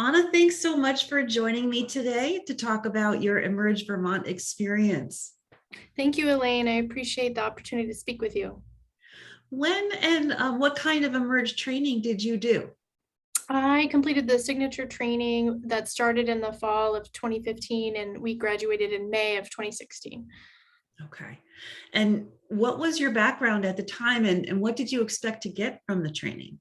Anna, thanks so much for joining me today to talk about your Emerge Vermont experience. Thank you, Elaine. I appreciate the opportunity to speak with you. When and what kind of Emerge training did you do? I completed the signature training that started in the fall of 2015, and we graduated in May of 2016. Okay. And what was your background at the time, and what did you expect to get from the training?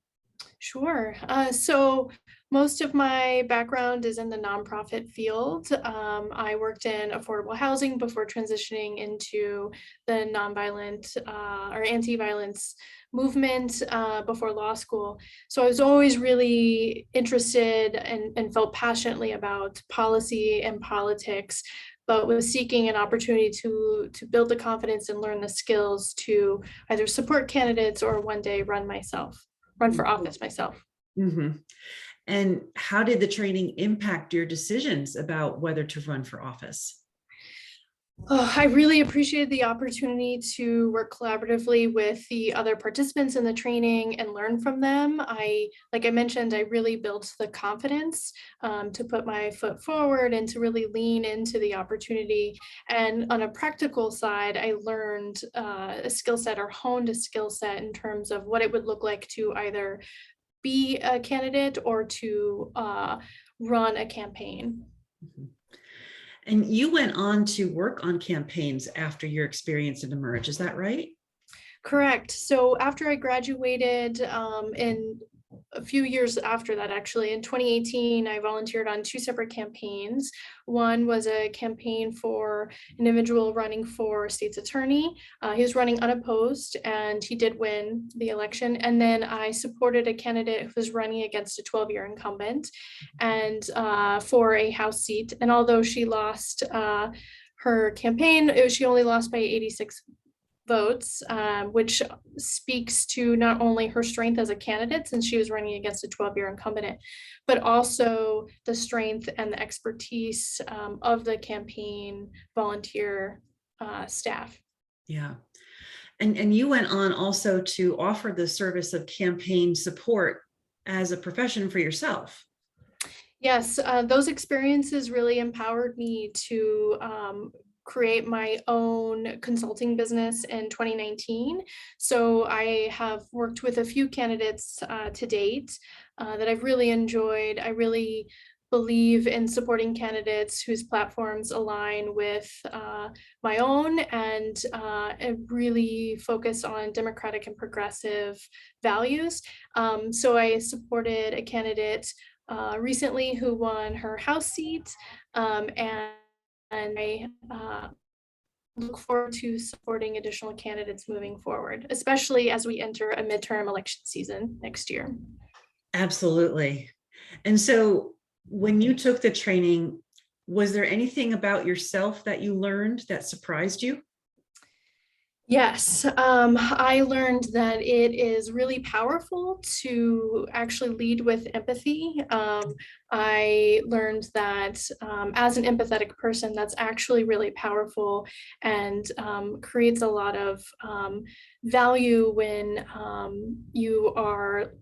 Sure. So most of my background is in the nonprofit field. I worked in affordable housing before transitioning into the nonviolent or anti-violence movement before law school. So I was always really interested and felt passionately about policy and politics, but was seeking an opportunity to build the confidence and learn the skills to either support candidates or one day run for office myself. Mm-hmm. And how did the training impact your decisions about whether to run for office? Oh, I really appreciated the opportunity to work collaboratively with the other participants in the training and learn from them. Like I mentioned, I really built the confidence to put my foot forward and to really lean into the opportunity. And on a practical side, I learned a skill set or honed a skill set in terms of what it would look like to either be a candidate or to run a campaign. Mhm. And you went on to work on campaigns after your experience at Emerge, is that right? Correct. So after I graduated, in a few years after that, actually, in 2018, I volunteered on two separate campaigns. One was a campaign for an individual running for state's attorney. He was running unopposed and he did win the election. And then I supported a candidate who was running against a 12-year incumbent and for a House seat. And although she lost her campaign, she only lost by 86 votes, which speaks to not only her strength as a candidate, since she was running against a 12-year incumbent, but also the strength and the expertise of the campaign volunteer staff. Yeah. And you went on also to offer the service of campaign support as a profession for yourself. Yes, those experiences really empowered me to create my own consulting business in 2019. So I have worked with a few candidates to date that I've really enjoyed. I really believe in supporting candidates whose platforms align with my own and really focus on democratic and progressive values. So I supported a candidate recently who won her House seat, and I look forward to supporting additional candidates moving forward, especially as we enter a midterm election season next year. Absolutely. And so when you took the training, was there anything about yourself that you learned that surprised you? Yes, I learned that it is really powerful to actually lead with empathy. I learned that as an empathetic person, that's actually really powerful and creates a lot of value when you are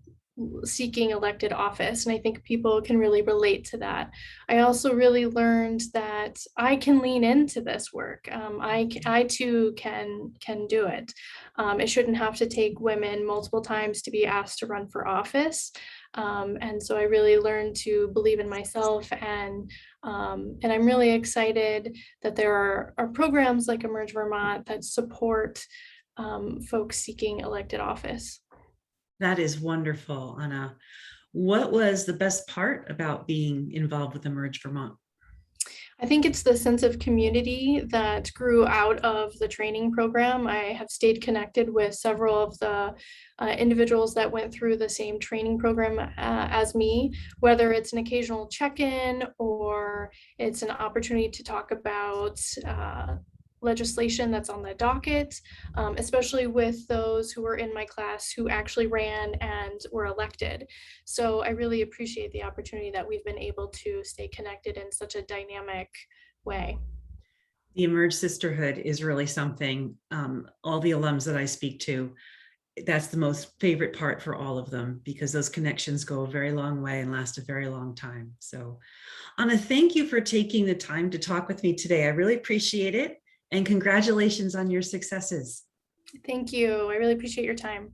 seeking elected office. And I think people can really relate to that. I also really learned that I can lean into this work. I too can do it. It shouldn't have to take women multiple times to be asked to run for office. And so I really learned to believe in myself, and I'm really excited that there are programs like Emerge Vermont that support folks seeking elected office. That is wonderful, Anna. What was the best part about being involved with Emerge Vermont? I think it's the sense of community that grew out of the training program. I have stayed connected with several of the individuals that went through the same training program as me, whether it's an occasional check-in or it's an opportunity to talk about legislation that's on the docket, especially with those who were in my class who actually ran and were elected. So I really appreciate the opportunity that we've been able to stay connected in such a dynamic way. The Emerge Sisterhood is really something. All the alums that I speak to, that's the most favorite part for all of them, because those connections go a very long way and last a very long time. So Anna, thank you for taking the time to talk with me today. I really appreciate it. And congratulations on your successes. Thank you. I really appreciate your time.